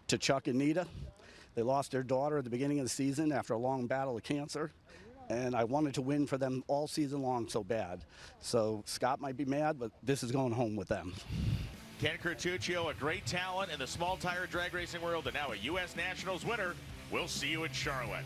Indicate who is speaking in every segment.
Speaker 1: to Chuck and Nita. They lost their daughter at the beginning of the season after a long battle of cancer. And I wanted to win for them all season long so bad. So Scott might be mad, but this is going home with them.
Speaker 2: Ken Cuchio, a great talent in the small tire drag racing world, and now a U.S. Nationals winner. We'll see you in Charlotte.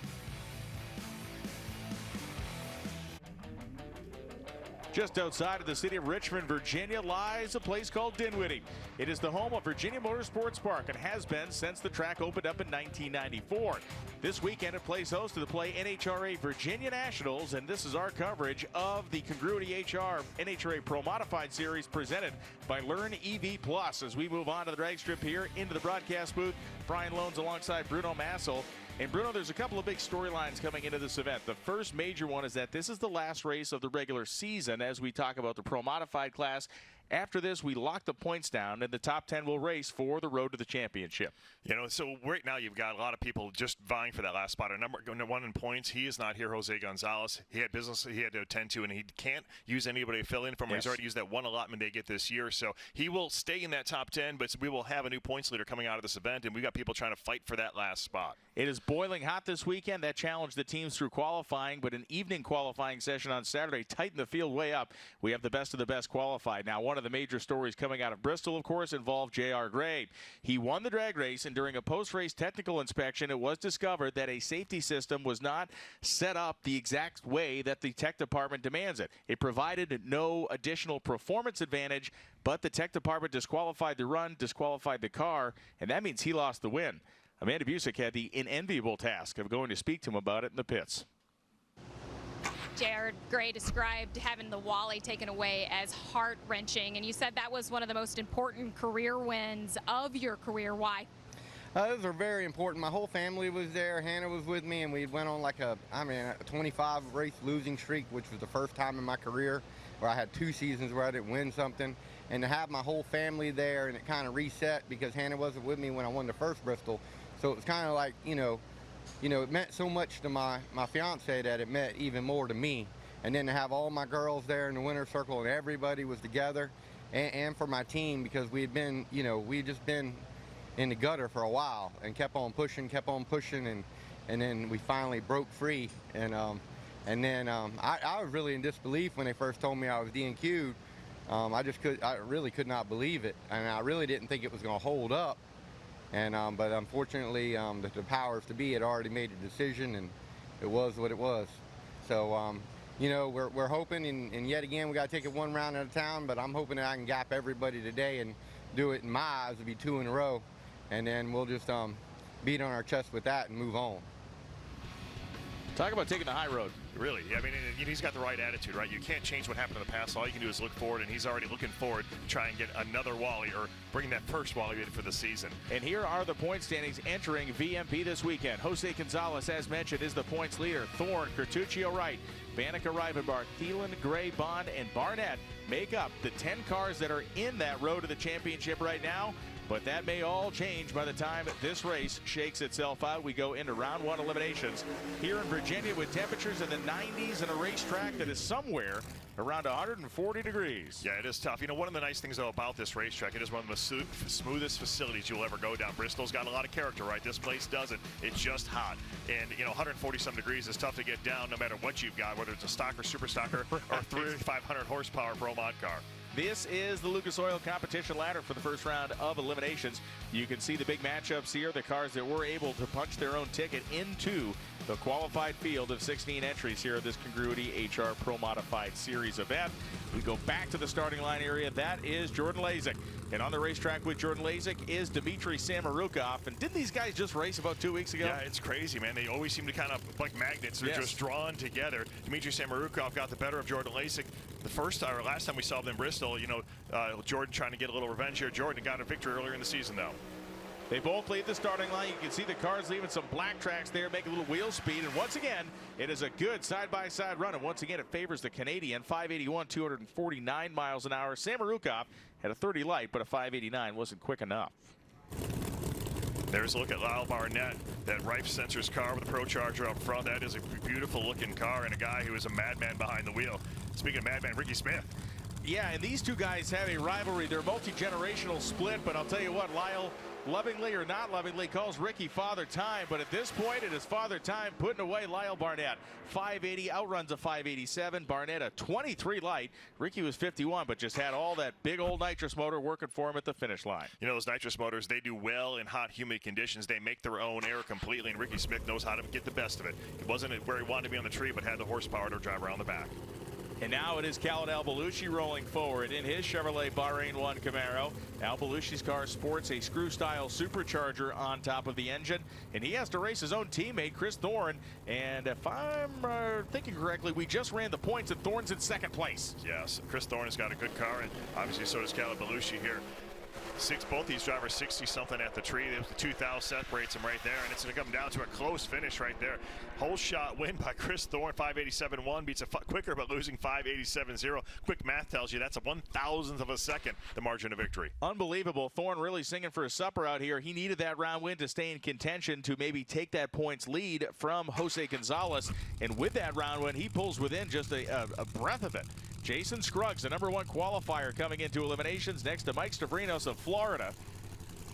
Speaker 2: Just outside of the city of Richmond, Virginia, lies a place called Dinwiddie. It is the home of Virginia Motorsports Park and has been since the track opened up in 1994. This weekend it plays host to the Play NHRA Virginia Nationals, and this is our coverage of the Congruity NHRA Pro Modified Series presented by LearnEV Plus. As we move on to the drag strip here into the broadcast booth, Brian Loans alongside Bruno Massel. And Bruno, there's a couple of big storylines coming into this event. The first major one is that this is the last race of the regular season as we talk about the Pro Modified class. After this, we lock the points down, and the top 10 will race for the road to the championship.
Speaker 3: You know, so right now you've got a lot of people just vying for that last spot. Our number one in points, he is not here, Jose Gonzalez. He had business he had to attend to, and he can't use anybody to fill in from him. He's already used that one allotment they get this year. So he will stay in that top 10, but we will have a new points leader coming out of this event, and we've got people trying to fight for that last spot.
Speaker 2: It is boiling hot this weekend. That challenged the teams through qualifying, but an evening qualifying session on Saturday tightened the field way up. We have the best of the best qualified. Now, one of the major stories coming out of Bristol, of course, involved J.R. Gray. He won the drag race, and during a post-race technical inspection, it was discovered that a safety system was not set up the exact way that the tech department demands it. It provided no additional performance advantage, but the tech department disqualified the run, disqualified the car, and that means he lost the win. Amanda Busick had the unenviable task of going to speak to him about it in the pits.
Speaker 4: J.R. Gray described having the Wally taken away as heart-wrenching, and you said that was one of the most important career wins of your career. Why?
Speaker 5: Those are very important. My whole family was there. Hannah was with me, and we went on like a 25-race losing streak, which was the first time in my career where I had 2 seasons where I didn't win something. And to have my whole family there, and it kind of reset because Hannah wasn't with me when I won the first Bristol. So it was kind of like, you know, it meant so much to my fiance that it meant even more to me. And then to have all my girls there in the winner's circle and everybody was together, and for my team, because we had been, we had just been in the gutter for a while and kept on pushing, and then we finally broke free. And then I was really in disbelief when they first told me I was DNQ'd. I really could not believe it, and I really didn't think it was going to hold up. And but unfortunately, the powers to be had already made a decision, and it was what it was. So, we're hoping, and yet again, we got to take it one round at a time. But I'm hoping that I can gap everybody today and do it in my eyes. It'll be 2 in a row, and then we'll just beat on our chest with that and move on.
Speaker 2: Talk about taking the high road.
Speaker 3: Really, I mean, he's got the right attitude, right? You can't change what happened in the past. All you can do is look forward, and he's already looking forward to try and get another Wally or bring that first Wally in for the season.
Speaker 2: And here are the point standings entering VMP this weekend. Jose Gonzalez, as mentioned, is the points leader. Thorne, Cuchio, Wright, Bannica, Rivenbark, Thielen, Gray, Bond, and Barnett make up the 10 cars that are in that road to the championship right now. But that may all change by the time this race shakes itself out. We go into round 1 eliminations here in Virginia with temperatures in the 90s and a racetrack that is somewhere around 140 degrees.
Speaker 3: Yeah, it is tough. One of the nice things, though, about this racetrack, it is one of the smoothest facilities you'll ever go down. Bristol's got a lot of character, right? This place doesn't. It's just hot. And, 140-some degrees is tough to get down no matter what you've got, whether it's a stock or super stocker or 3,500 horsepower Pro Mod car.
Speaker 2: This is the Lucas Oil competition ladder for the first round of eliminations. You can see the big matchups here, the cars that were able to punch their own ticket into the qualified field of 16 entries here at this Congruity HR Pro Modified Series event. We go back to the starting line area. That is Jordan Lazic. And on the racetrack with Jordan Lazic is Dmitry Samorukov. And didn't these guys just race about 2 weeks ago?
Speaker 3: Yeah, it's crazy, man. They always seem to kind of, like magnets, they're just drawn together. Dmitry Samorukov got the better of Jordan Lazic. The last time we saw them in Bristol, Jordan trying to get a little revenge here. Jordan got a victory earlier in the season, though.
Speaker 2: They both lead the starting line. You can see the cars leaving some black tracks there, making a little wheel speed. And once again, it is a good side-by-side run. And once again, it favors the Canadian. 581, 249 miles an hour. Samorukov had a 30 light, but a 589 wasn't quick enough.
Speaker 3: There's a look at Lyle Barnett, that Rife Sensors car with a Pro Charger up front. That is a beautiful-looking car and a guy who is a madman behind the wheel. Speaking of madman, Rickie Smith.
Speaker 2: Yeah, and these two guys have a rivalry. They're multi-generational split, but I'll tell you what, Lyle lovingly or not lovingly, calls Rickie Father Time, but at this point it is Father Time putting away Lyle Barnett. 580 outruns a 587. Barnett a 23 light. Rickie was 51, but just had all that big old nitrous motor working for him at the finish line.
Speaker 3: You know, those nitrous motors, they do well in hot, humid conditions. They make their own air completely, and Rickie Smith knows how to get the best of it. He wasn't where he wanted to be on the tree, but had the horsepower to drive around the back.
Speaker 2: And now it is Balushi rolling forward in his Chevrolet Bahrain 1 Camaro. Balushi's car sports a screw-style supercharger on top of the engine, and he has to race his own teammate, Kris Thorne. And if I'm thinking correctly, we just ran the points, and Thorne's in second place.
Speaker 3: Yes, Kris Thorne has got a good car, and obviously so does Balushi here. Both these drivers 60-something at the tree. The 2,000 separates them right there, and it's going to come down to a close finish right there. Whole shot win by Kris Thorne. 587.1 beats a quicker, but losing 587.0. Quick math tells you that's a 1,000th of a second, the margin of victory.
Speaker 2: Unbelievable. Thorne really singing for his supper out here. He needed that round win to stay in contention to maybe take that points lead from Jose Gonzalez, and with that round win, he pulls within just a breath of it. Jason Scruggs, the #1 qualifier, coming into eliminations next to Mike Stavrinos of Florida.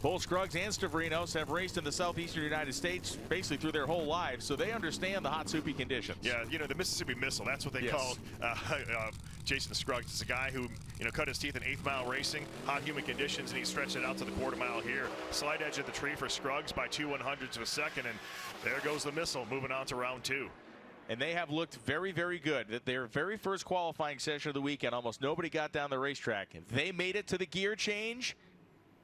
Speaker 2: Both Scruggs and Stavrinos have raced in the southeastern United States basically through their whole lives, so they understand the hot, soupy conditions.
Speaker 3: Yeah, you know, the Mississippi Missile, that's what they called Jason Scruggs. It's a guy who, you know, cut his teeth in 8th mile racing, hot, humid conditions, and he stretched it out to the quarter mile here. Slight edge of the tree for Scruggs by 2/100ths of a second, and there goes the Missile moving on to round 2.
Speaker 2: And they have looked very, very good. Their very first qualifying session of the weekend, almost nobody got down the racetrack. They made it to the gear change,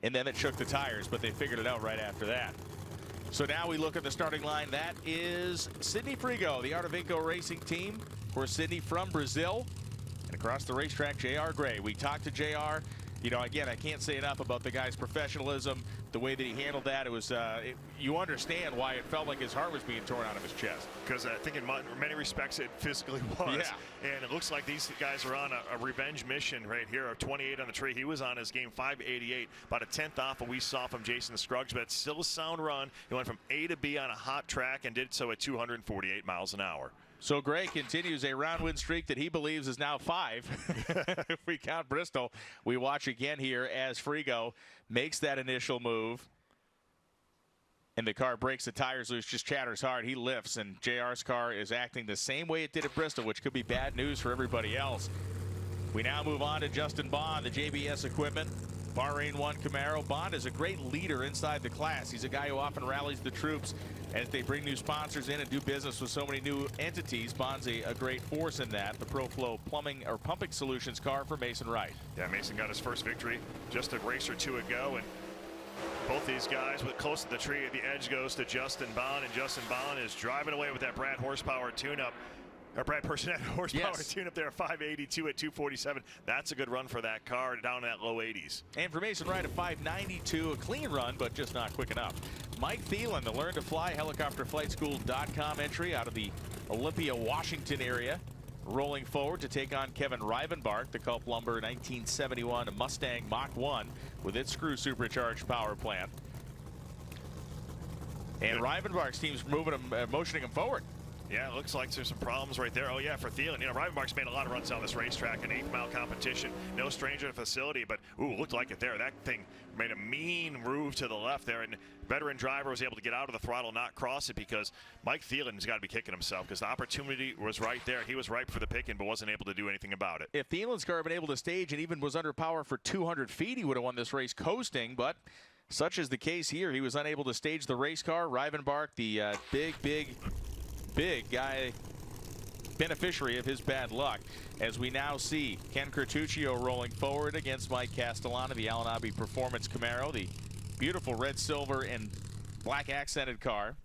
Speaker 2: and then it shook the tires, but they figured it out right after that. So now we look at the starting line. That is Sidney Frigo, the Artevinco Racing team. Of course, Sidney from Brazil. And across the racetrack, J.R. Gray. We talked to J.R. You know, again, I can't say enough about the guy's professionalism, the way that he handled that. It was, you understand why it felt like his heart was being torn out of his chest.
Speaker 3: Because I think in many respects it physically was.
Speaker 2: Yeah.
Speaker 3: And it looks like these guys are on a revenge mission right here. A 28 on the tree. He was on his game 588, about a 10th off what we saw from Jason Scruggs, but it's still a sound run. He went from A to B on a hot track and did so at 248 miles an hour.
Speaker 2: So Gray continues a round win streak that he believes is now 5. If we count Bristol, we watch again here as Frigo makes that initial move. And the car breaks the tires loose, just chatters hard. He lifts, and JR's car is acting the same way it did at Bristol, which could be bad news for everybody else. We now move on to Justin Bond, the JBS equipment. Bahrain 1 Camaro. Bond is a great leader inside the class. He's a guy who often rallies the troops as they bring new sponsors in and do business with so many new entities. Bond's a great force in that. The ProFlow plumbing or pumping solutions car for Mason Wright.
Speaker 3: Yeah, Mason got his first victory just a race or two ago, and both these guys with close to the tree. The edge goes to Justin Bond, and Justin Bond is driving away with that Brad horsepower tune-up. Or Brad Personette horsepower tune up there, 582 at 247. That's a good run for that car down in that low 80s.
Speaker 2: And for Mason Wright, a 592, a clean run, but just not quick enough. Mike Thielen, the Learn to Fly helicopterflightschool.com entry out of the Olympia, Washington area, rolling forward to take on Kevin Rivenbark, the Culp Lumber 1971 Mustang Mach 1 with its screw supercharged power plant. And Rivenbark's team's motioning him forward.
Speaker 3: Yeah, it looks like there's some problems right there. Oh, yeah, for Thielen. You know, Rivenbark's made a lot of runs down this racetrack, an 8th mile competition. No stranger to the facility, but, ooh, looked like it there. That thing made a mean groove to the left there, and veteran driver was able to get out of the throttle, not cross it, because Mike Thielen's got to be kicking himself because the opportunity was right there. He was ripe for the picking, but wasn't able to do anything about it.
Speaker 2: If Thielen's car had been able to stage and even was under power for 200 feet, he would have won this race coasting, but such is the case here. He was unable to stage the race car. Rivenbark, the big guy, beneficiary of his bad luck, as we now see Ken Cuchio rolling forward against Mike Castellana, the Alanabi Performance Camaro, the beautiful red, silver, and black accented car.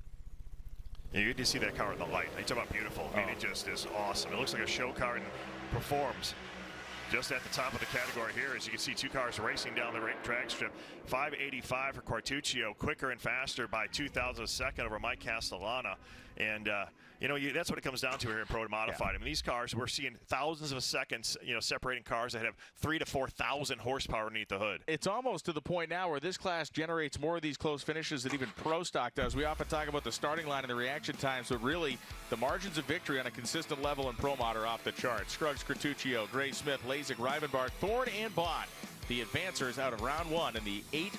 Speaker 3: Yeah, you get to see that car in the light. You talk about beautiful. I mean, it just is awesome. It looks like a show car and performs. Just at the top of the category here, as you can see, two cars racing down the drag strip. 585 for Cuchio, quicker and faster by 2,000 a second over Mike Castellana. And, you know, that's what it comes down to here in Pro Modified. I mean, these cars, we're seeing thousands of seconds, you know, separating cars that have 3,000 to 4,000 horsepower underneath the hood.
Speaker 2: It's almost to the point now where this class generates more of these close finishes than even Pro Stock does. We often talk about the starting line and the reaction times, but really the margins of victory on a consistent level in Pro Mod are off the charts. Scruggs, Cuchio, Kris Smith, Lazic, Rivenbark, Thorne, and Bond, the advancers out of round 1 in the 8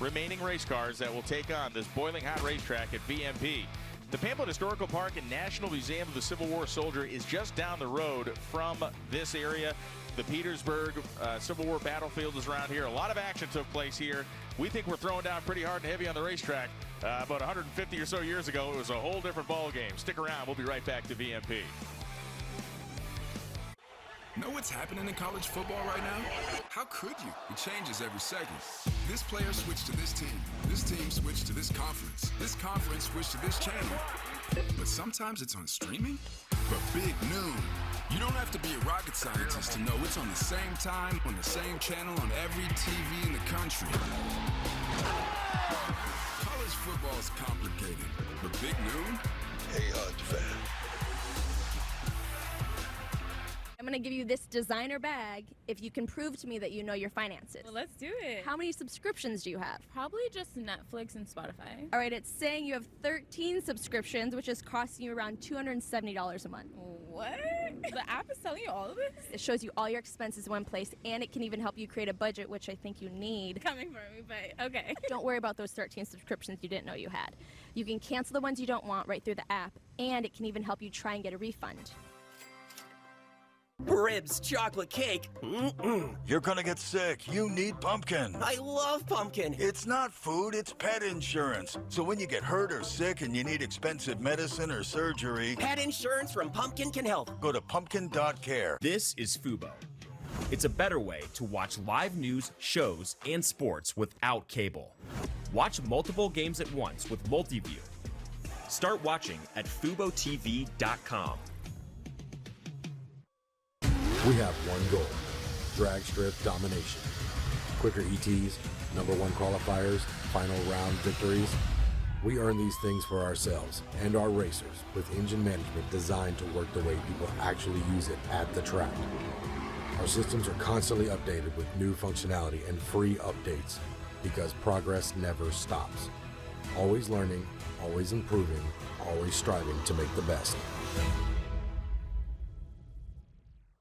Speaker 2: remaining race cars that will take on this boiling hot racetrack at VMP. The Pamplin Historical Park and National Museum of the Civil War Soldier is just down the road from this area. The Petersburg Civil War battlefield is around here. A lot of action took place here. We think we're throwing down pretty hard and heavy on the racetrack. About 150 or so years ago, it was a whole different ball game. Stick around. We'll be right back to VMP.
Speaker 6: Know what's happening in college football right now? How could you? It changes every second. This player switched to this team. This team switched to this conference. This conference switched to this channel. But sometimes it's on streaming. But Big Noon. You don't have to be a rocket scientist to know it's on the same time, on the same channel, on every TV in the country. College football is complicated, but Big Noon? Hey, fan.
Speaker 7: I'm going to give you this designer bag if you can prove to me that you know your finances.
Speaker 8: Well, let's do it.
Speaker 7: How many subscriptions do you have?
Speaker 8: Probably just Netflix and Spotify.
Speaker 7: All right, it's saying you have 13 subscriptions, which is costing you around $270 a month.
Speaker 8: What? The app is telling you all of this?
Speaker 7: It shows you all your expenses in one place, and it can even help you create a budget, which I think you need.
Speaker 8: Coming for me, but okay.
Speaker 7: Don't worry about those 13 subscriptions you didn't know you had. You can cancel the ones you don't want right through the app, and it can even help you try and get a refund.
Speaker 9: Ribs, chocolate cake.
Speaker 10: You're gonna get sick. You need pumpkin.
Speaker 9: I love pumpkin.
Speaker 10: It's not food, it's pet insurance. So when you get hurt or sick and you need expensive medicine or surgery,
Speaker 9: Pet insurance from Pumpkin can help.
Speaker 10: go to pumpkin.care.
Speaker 11: This is Fubo. It's a better way to watch live news, shows, and sports without cable. Watch multiple games at once with Multiview. Start watching at FuboTV.com.
Speaker 12: We have one goal, drag strip domination. Quicker ETs, #1 qualifiers, final round victories. We earn these things for ourselves and our racers with engine management designed to work the way people actually use it at the track. Our systems are constantly updated with new functionality and free updates because progress never stops. Always learning, always improving, always striving to make the best.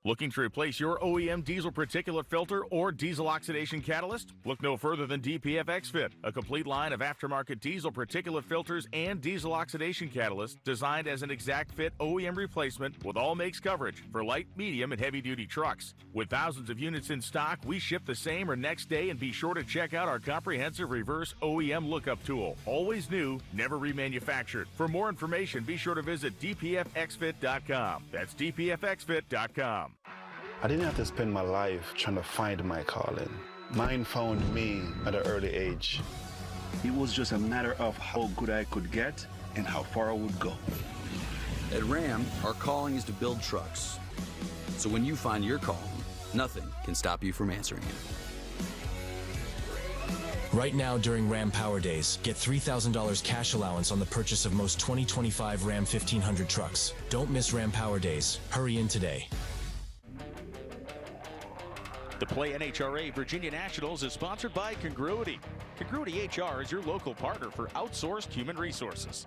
Speaker 2: Looking to replace your OEM diesel particulate filter or diesel oxidation catalyst? Look no further than DPFXFIT, a complete line of aftermarket diesel particulate filters and diesel oxidation catalysts designed as an exact fit OEM replacement with all makes coverage for light, medium, and heavy-duty trucks. With thousands of units in stock, we ship the same or next day, and be sure to check out our comprehensive reverse OEM lookup tool. Always new, never remanufactured. For more information, be sure to visit DPFXFIT.com. That's DPFXFIT.com.
Speaker 13: I didn't have to spend my life trying to find my calling. Mine found me at an early age. It was just a matter of how good I could get and how far I would go.
Speaker 14: At Ram, our calling is to build trucks. So when you find your calling, nothing can stop you from answering it.
Speaker 15: Right now during Ram Power Days, get $3,000 cash allowance on the purchase of most 2025 Ram 1500 trucks. Don't miss Ram Power Days. Hurry in today.
Speaker 2: The Play NHRA Virginia Nationals is sponsored by Congruity. Congruity HR is your local partner for outsourced human resources.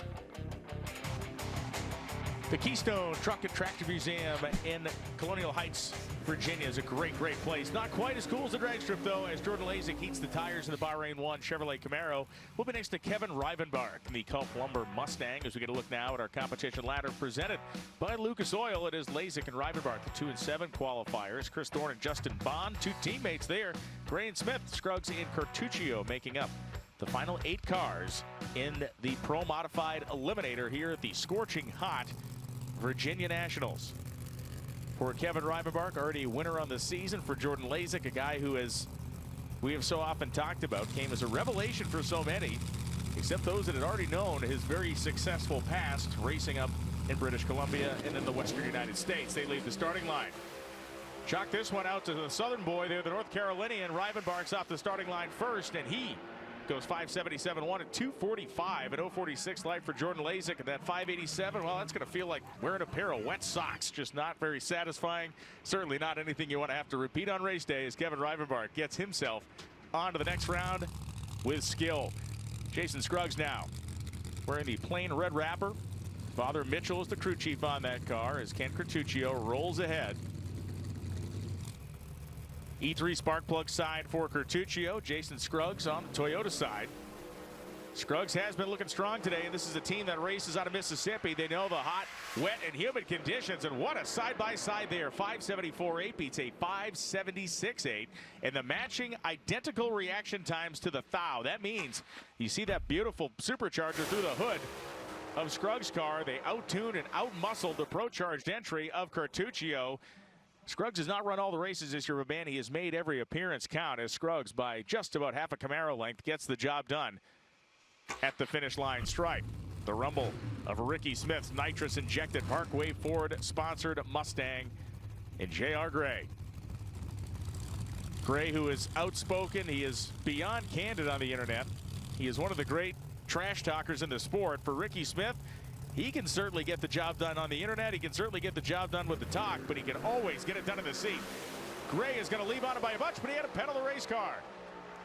Speaker 2: The Keystone Truck and Tractor Museum in Colonial Heights, Virginia is a great, great place. Not quite as cool as the drag strip, though, as Jordan Lazic heats the tires in the Bahrain 1 Chevrolet Camaro. We'll be next to Kevin Rivenbark in the Culp Lumber Mustang as we get a look now at our competition ladder presented by Lucas Oil. It is Lazic and Rivenbark, the 2 and 7 qualifiers. Kris Thorne and Justin Bond, 2 teammates there. Gray and Smith, Scruggs, and Cuchio making up the final 8 cars in the Pro Modified Eliminator here at the scorching hot Virginia Nationals. For Kevin Rivenbark, already a winner on the season. For Jordan Lazic, a guy who, as we have so often talked about, came as a revelation for so many, except those that had already known his very successful past racing up in British Columbia and in the Western United States. They leave the starting line. Chalk this one out to the Southern boy there, the North Carolinian. Rivenbark's off the starting line first, and he goes 577.1 at 245 at 046 light for Jordan Lazic, and that 587, well, that's going to feel like wearing a pair of wet socks. Just not very satisfying. Certainly not anything you want to have to repeat on race day, as Kevin Rivenbark gets himself on to the next round with skill. Jason Scruggs now wearing the plain red wrapper. Father Mitchell is the crew chief on that car as Ken Cuchio rolls ahead. E3 spark plug side for Cuchio. Jason Scruggs on the Toyota side. Scruggs has been looking strong today, and this is a team that races out of Mississippi. They know the hot, wet, and humid conditions, and what a side-by-side there. 574.8 beats a 576.8, and the matching identical reaction times to the thou. That means you see that beautiful supercharger through the hood of Scruggs' car. They out-tuned and out-muscled the pro-charged entry of Cuchio. Scruggs has not run all the races this year, but man, he has made every appearance count as Scruggs, by just about half a Camaro length, gets the job done at the finish line stripe. The rumble of Rickie Smith's nitrous-injected Parkway Ford-sponsored Mustang in J.R. Gray. Gray, who is outspoken, he is beyond candid on the internet. He is one of the great trash talkers in the sport. For Rickie Smith, he can certainly get the job done on the internet. He can certainly get the job done with the talk, but he can always get it done in the seat. Gray is going to leave on it by a bunch, but he had to pedal the race car.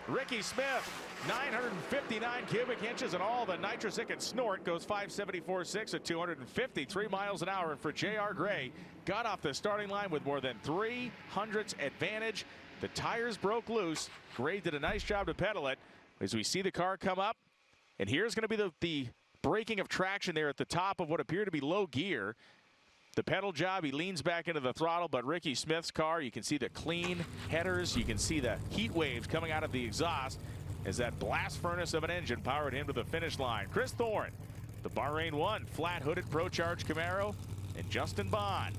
Speaker 2: Rickie Smith, 959 cubic inches, and all the nitrous it can snort, goes 574.6 at 253 miles an hour. And for J.R. Gray, got off the starting line with more than 300ths advantage. The tires broke loose. Gray did a nice job to pedal it. As we see the car come up, and here's going to be the breaking of traction there at the top of what appeared to be low gear. The pedal job, he leans back into the throttle, but Rickie Smith's car, you can see the clean headers. You can see the heat waves coming out of the exhaust as that blast furnace of an engine powered him to the finish line. Kris Thorne, the Bahrain 1 flat-hooded pro-charged Camaro, and Justin Bond,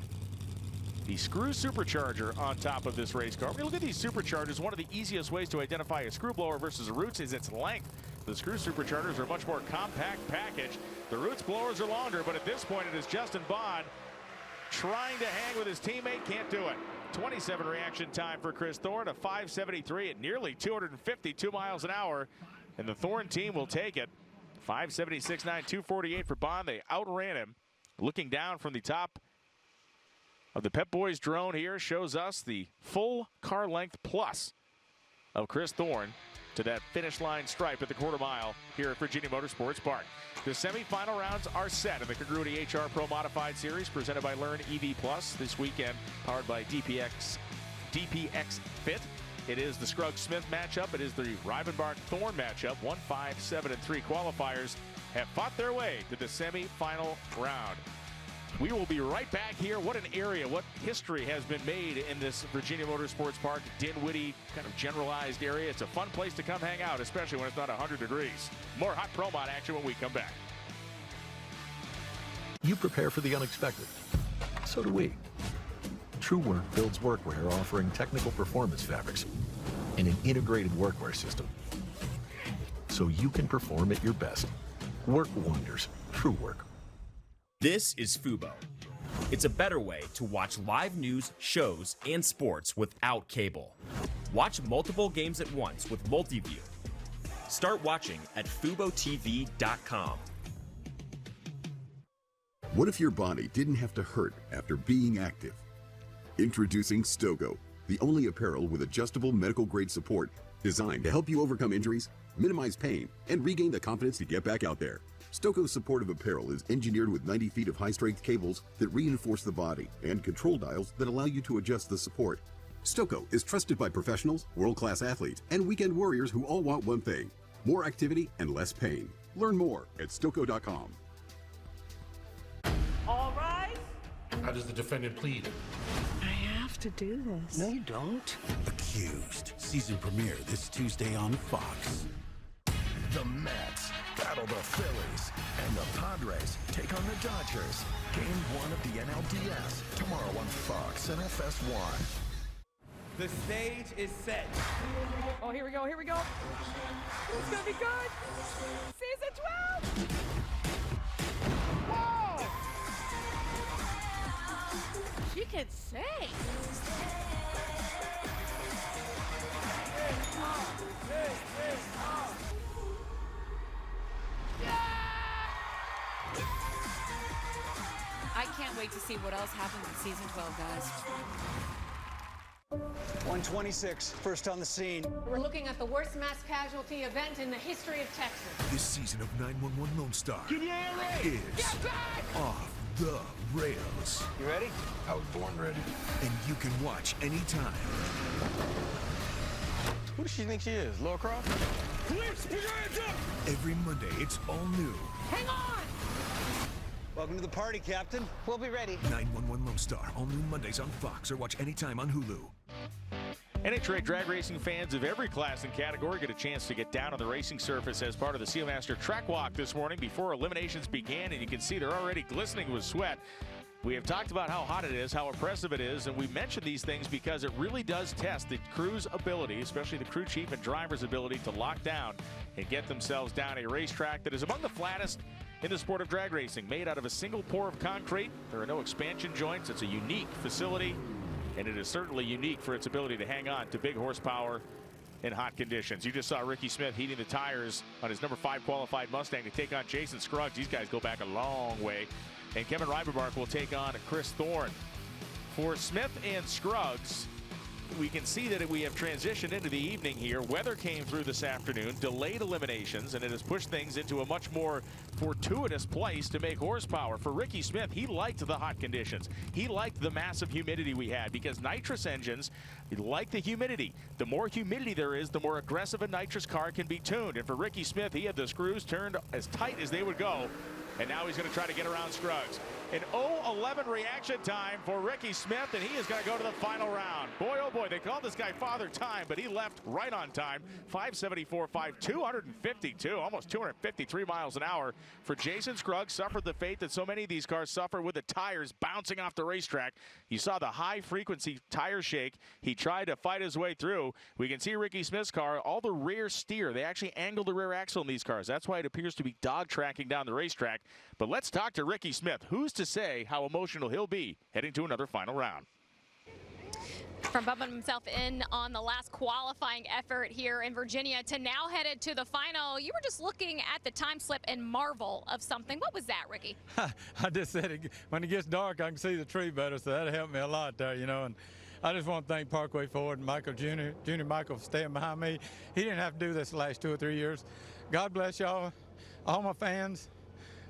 Speaker 2: the screw supercharger on top of this race car. When you look at these superchargers, one of the easiest ways to identify a screw blower versus a Roots is its length. The screw superchargers are a much more compact package. The Roots blowers are longer, but at this point it is Justin Bond trying to hang with his teammate, can't do it. 27 reaction time for Kris Thorne, a 573 at nearly 252 miles an hour, and the Thorne team will take it. 576.9, 248 for Bond. They outran him. Looking down from the top of the Pep Boys drone here shows us the full car length plus of Kris Thorne to that finish line stripe at the quarter mile here at Virginia Motorsports Park. The semifinal rounds are set in the Congruity NHRA Pro Modified Series presented by LearnEV Plus this weekend, powered by DPFXFIT. It is the Scruggs-Smith matchup. It is the Rivenbark Thorne matchup. 1, 5, 7, and 3 qualifiers have fought their way to the semifinal round. We will be right back here. What an area, what history has been made in this Virginia Motorsports Park, Dinwiddie kind of generalized area. It's a fun place to come hang out, especially when it's not 100 degrees. More hot Pro Mod action when we come back.
Speaker 16: You prepare for the unexpected. So do we. True Work builds workwear offering technical performance fabrics and an integrated workwear system, so you can perform at your best. Work wonders. True Work.
Speaker 11: This is Fubo. It's a better way to watch live news, shows, and sports without cable. Watch multiple games at once with Multiview. Start watching at FuboTV.com.
Speaker 17: What if your body didn't have to hurt after being active? Introducing Stogo, the only apparel with adjustable medical-grade support designed to help you overcome injuries, minimize pain, and regain the confidence to get back out there. Stoko's supportive apparel is engineered with 90 feet of high-strength cables that reinforce the body and control dials that allow you to adjust the support. Stoko is trusted by professionals, world-class athletes, and weekend warriors who all want one thing: more activity and less pain. Learn more at Stoko.com.
Speaker 18: All rise.
Speaker 19: How does the defendant plead?
Speaker 18: I have to do this.
Speaker 20: No, you don't. Accused. Season premiere this Tuesday on Fox.
Speaker 21: The Mets battle the Phillies, and the Padres take on the Dodgers. Game 1 of the NLDS tomorrow on Fox and FS1.
Speaker 22: The stage is set.
Speaker 18: Oh, here we go, here we go. It's gonna be good. Season 12. Whoa! She can sing.
Speaker 23: I can't wait to see what else happens in season 12, guys.
Speaker 24: 126, first on the scene.
Speaker 25: We're looking at the worst mass casualty event in the history of Texas.
Speaker 21: This season of 911 Lone Star is off the rails.
Speaker 24: You ready?
Speaker 16: I was born ready.
Speaker 21: And you can watch anytime.
Speaker 24: Who does she think she is, Laura Croft?
Speaker 21: Police, put your hands up! Every Monday, it's all new.
Speaker 25: Hang on!
Speaker 24: Welcome to the party, Captain.
Speaker 25: We'll be ready.
Speaker 21: 911 Lone Star, all new Mondays on Fox, or watch anytime on Hulu.
Speaker 2: NHRA drag racing fans of every class and category get a chance to get down on the racing surface as part of the Sealmaster Track Walk this morning before eliminations began, and you can see they're already glistening with sweat. We have talked about how hot it is, how oppressive it is, and we mention these things because it really does test the crew's ability, especially the crew chief and driver's ability to lock down and get themselves down a racetrack that is among the flattest in the sport of drag racing. Made out of a single pour of concrete. There are no expansion joints. It's a unique facility, and it is certainly unique for its ability to hang on to big horsepower in hot conditions. You just saw Rickie Smith heating the tires on his number 5 qualified Mustang to take on Jason Scruggs. These guys go back a long way. And Kevin Rivenbark will take on Kris Thorne. For Smith and Scruggs, we can see that we have transitioned into the evening here. Weather came through this afternoon, delayed eliminations, and it has pushed things into a much more fortuitous place to make horsepower. For Rickie Smith, he liked the hot conditions. He liked the massive humidity we had because nitrous engines like the humidity. The more humidity there is, the more aggressive a nitrous car can be tuned. And for Rickie Smith, he had the screws turned as tight as they would go. And now he's going to try to get around Scruggs. An 0-11 reaction time for Rickie Smith, and he is going to go to the final round. Boy, oh boy, they called this guy Father Time, but he left right on time. 574.5, 252, almost 253 miles an hour for Jason Scruggs. Suffered the fate that so many of these cars suffer with the tires bouncing off the racetrack. You saw the high-frequency tire shake. He tried to fight his way through. We can see Rickie Smith's car, all the rear steer. They actually angle the rear axle in these cars. That's why it appears to be dog-tracking down the racetrack. But let's talk to Rickie Smith. Who's to say how emotional he'll be heading to another final round?
Speaker 1: From bumping himself in on the last qualifying effort here in Virginia to now headed to the final, you were just looking at the time slip and marvel of something. What was that, Rickie?
Speaker 3: I just said when it gets dark, I can see the tree better, so that helped me a lot there, you know. And I just want to thank Parkway Ford and Michael Junior Michael for staying behind me. He didn't have to do this the last 2 or 3 years. God bless y'all, all my fans.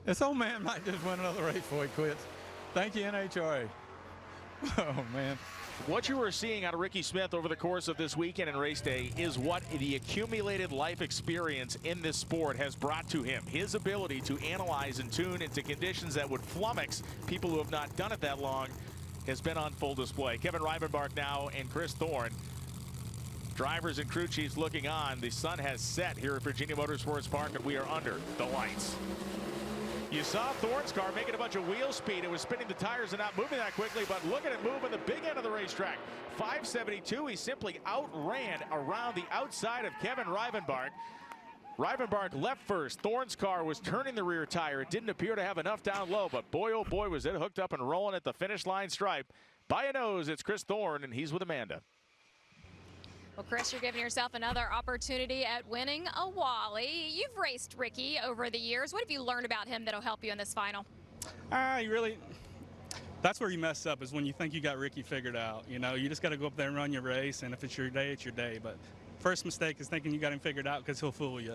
Speaker 3: This old man might just win another race before he quits. Thank you, NHRA. Oh, man.
Speaker 2: What you were seeing out of Rickie Smith over the course of this weekend in race day is what the accumulated life experience in this sport has brought to him. His ability to analyze and tune into conditions that would flummox people who have not done it that long has been on full display. Kevin Rivenbark now and Kris Thorne. Drivers and crew chiefs looking on. The sun has set here at Virginia Motorsports Park, and we are under the lights. You saw Thorne's car making a bunch of wheel speed. It was spinning the tires and not moving that quickly, but look at it move at the big end of the racetrack. 572, he simply outran around the outside of Kevin Rivenbark. Rivenbark left first. Thorne's car was turning the rear tire. It didn't appear to have enough down low, but boy, oh boy, was it hooked up and rolling at the finish line stripe. By a nose, it's Kris Thorne, and he's with Amanda.
Speaker 1: Well, Kris, you're giving yourself another opportunity at winning a Wally. You've raced Rickie over the years. What have you learned about him that'll help you in this final?
Speaker 4: That's where you mess up, is when you think you got Rickie figured out. You know, you just got to go up there and run your race, and if it's your day, it's your day. But first mistake is thinking you got him figured out, because he'll fool you.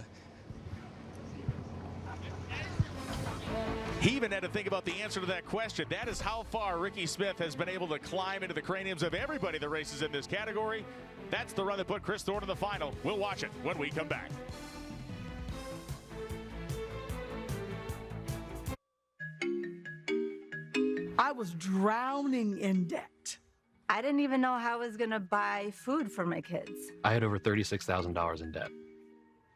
Speaker 2: He even had to think about the answer to that question. That is how far Rickie Smith has been able to climb into the craniums of everybody that races in this category. That's the run that put Kris Thorne in the final. We'll watch it when we come back.
Speaker 5: I was drowning in debt.
Speaker 6: I didn't even know how I was going to buy food for my kids.
Speaker 26: I had over $36,000 in debt.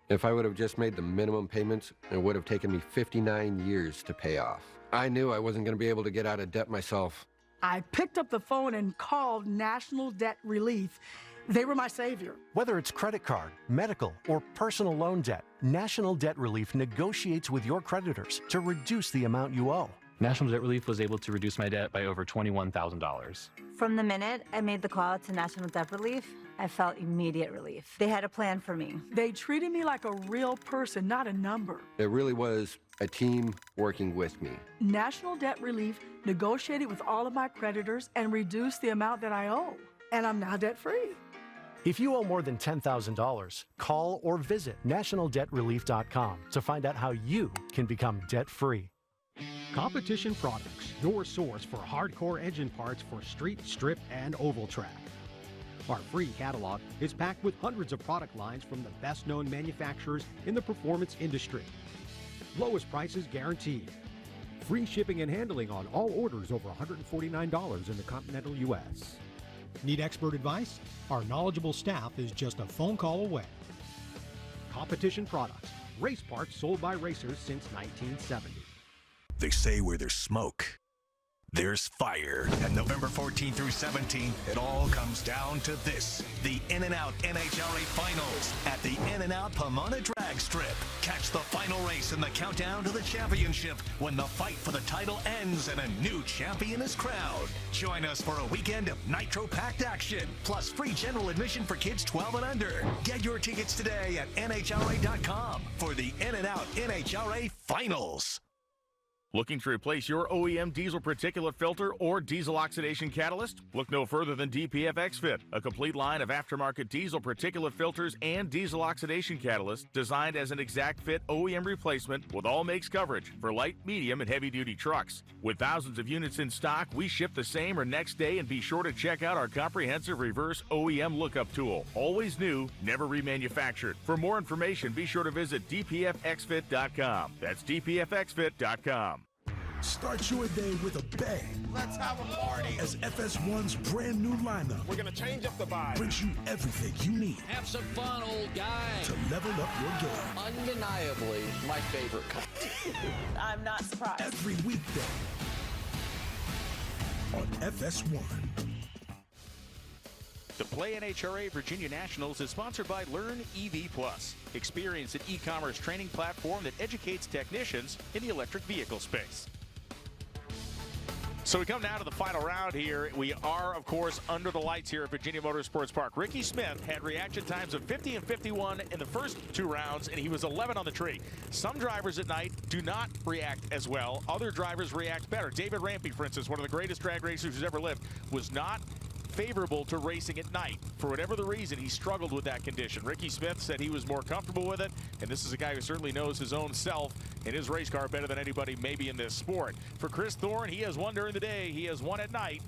Speaker 27: If I would have just made the minimum payments, it would have taken me 59 years to pay off. I knew I wasn't going to be able to get out of debt myself.
Speaker 5: I picked up the phone and called National Debt Relief. They were my savior.
Speaker 28: Whether it's credit card, medical, or personal loan debt, National Debt Relief negotiates with your creditors to reduce the amount you owe.
Speaker 26: National Debt Relief was able to reduce my debt by over $21,000.
Speaker 6: From the minute I made the call to National Debt Relief, I felt immediate relief. They had a plan for me.
Speaker 5: They treated me like a real person, not a number.
Speaker 27: It really was a team working with me.
Speaker 5: National Debt Relief negotiated with all of my creditors and reduced the amount that I owe. And I'm now debt-free.
Speaker 28: If you owe more than $10,000, call or visit nationaldebtrelief.com to find out how you can become debt-free.
Speaker 7: Competition Products, your source for hardcore engine parts for street, strip, and oval track. Our free catalog is packed with hundreds of product lines from the best-known manufacturers in the performance industry. Lowest prices guaranteed. Free shipping and handling on all orders over $149 in the continental U.S. Need expert advice? Our knowledgeable staff is just a phone call away. Competition Products, race parts sold by racers since 1970.
Speaker 21: They say where there's smoke, there's fire. And November 14th through 17th, it all comes down to this. The In-N-Out NHRA Finals at the In-N-Out Pomona Drag Strip. Catch the final race in the countdown to the championship when the fight for the title ends and a new champion is crowned. Join us for a weekend of nitro-packed action, plus free general admission for kids 12 and under. Get your tickets today at NHRA.com for the In-N-Out NHRA Finals.
Speaker 2: Looking to replace your OEM diesel particulate filter or diesel oxidation catalyst? Look no further than DPFXFIT, a complete line of aftermarket diesel particulate filters and diesel oxidation catalysts designed as an exact fit OEM replacement with all makes coverage for light, medium, and heavy-duty trucks. With thousands of units in stock, we ship the same or next day, and be sure to check out our comprehensive reverse OEM lookup tool. Always new, never remanufactured. For more information, be sure to visit DPFXFIT.com. That's DPFXFIT.com.
Speaker 21: Start your day with a bang.
Speaker 8: Let's have a party.
Speaker 21: As FS1's brand new lineup
Speaker 8: We're going to change up the vibe.
Speaker 21: brings you everything you need.
Speaker 9: Have some fun, old guy.
Speaker 21: To level up your game.
Speaker 9: Undeniably my favorite country.
Speaker 10: I'm not surprised.
Speaker 21: Every weekday on FS1.
Speaker 2: The Play NHRA Virginia Nationals is sponsored by LearnEV Plus. Experience an e-commerce training platform that educates technicians in the electric vehicle space. So we come now to the final round here. We are, of course, under the lights here at Virginia Motorsports Park. Rickie Smith had reaction times of 50 and 51 in the first two rounds, and he was 11 on the tree. Some drivers at night do not react as well. Other drivers react better. David Rampy, for instance, one of the greatest drag racers who's ever lived, was not favorable to racing at night. For whatever the reason, he struggled with that condition. Rickie Smith said he was more comfortable with it, and this is a guy who certainly knows his own self and his race car better than anybody maybe in this sport. For Kris Thorne, he has won during the day. He has won at night.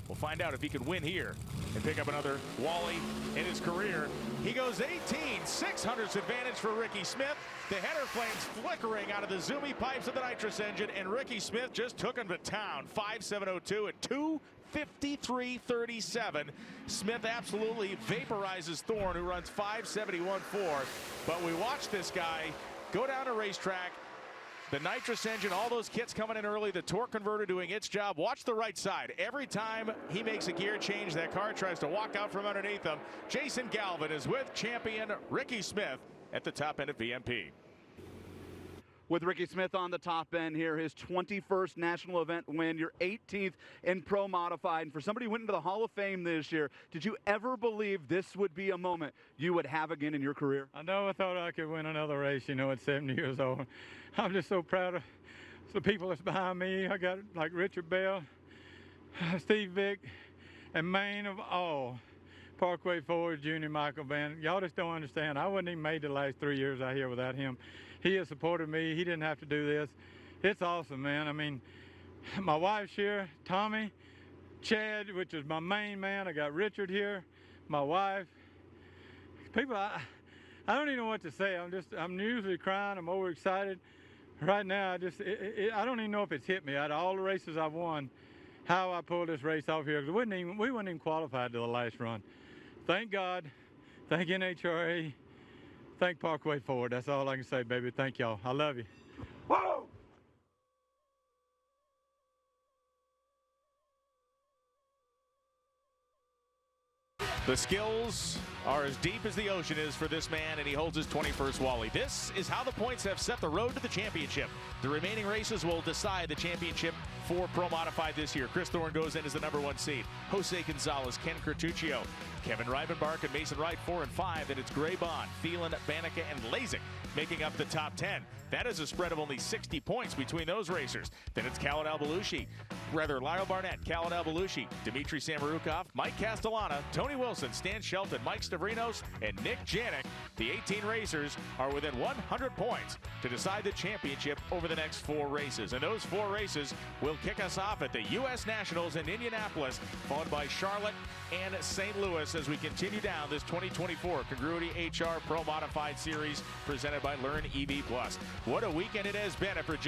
Speaker 2: We'll find out if he can win here and pick up another Wally in his career. He goes 18/600ths advantage for Rickie Smith. The header flames flickering out of the zoomy pipes of the nitrous engine, and Rickie Smith just took him to town. 5.702 at 2:53.37. Smith absolutely vaporizes Thorne, who runs 5.71.4. But we watch this guy go down a racetrack. The nitrous engine, all those kits coming in early, the torque converter doing its job. Watch the right side. Every time he makes a gear change, that car tries to walk out from underneath him. Jason Galvin is with champion Rickie Smith at the top end of VMP.
Speaker 12: With Rickie Smith on the top end here, his 21st national event win, your 18th in Pro Modified. And for somebody who went into the Hall of Fame this year, did you ever believe this would be a moment you would have again in your career?
Speaker 3: I never thought I could win another race, you know, at 70 years old. I'm just so proud of the people that's behind me. I got like Richard Bell, Steve Vick, and main of all, Parkway Ford, Junior Michael Van. Y'all just don't understand. I wouldn't even made the last 3 years out here without him. He has supported me. He didn't have to do this. It's awesome, man. I mean, my wife's here, Tommy, Chad, which is my main man. I got Richard here, my wife. People, I don't even know what to say. I'm usually crying. I'm overexcited. Right now, I don't even know if it's hit me. Out of all the races I've won, how I pulled this race off here, because we weren't even qualified to the last run. Thank God. Thank NHRA. Thank Parkway Ford. That's all I can say, baby. Thank y'all. I love you. Whoa!
Speaker 2: The skills are as deep as the ocean is for this man, and he holds his 21st Wally. This is how the points have set the road to the championship. The remaining races will decide the championship for Pro Modified this year. Kris Thorne goes in as the #1 seed. Jose Gonzalez, Ken Cuchio, Kevin Rivenbark, and Mason Wright 4 and 5. Then it's Gray Bond, Thielen, Bannica, and Lazic making up the top 10. That is a spread of only 60 points between those racers. Then it's Lyle Barnett, Khaled Balushi, Dmitry Samorukov, Mike Castellana, Tony Wilson, Stan Shelton, Mike Stavrinos, and Nick Janik. The 18 racers are within 100 points to decide the championship over the next 4 races. And those 4 races will kick us off at the U.S. Nationals in Indianapolis, followed by Charlotte and St. Louis as we continue down this 2024 Congruity HR Pro Modified Series presented by LearnEV Plus. What a weekend it has been at Virginia.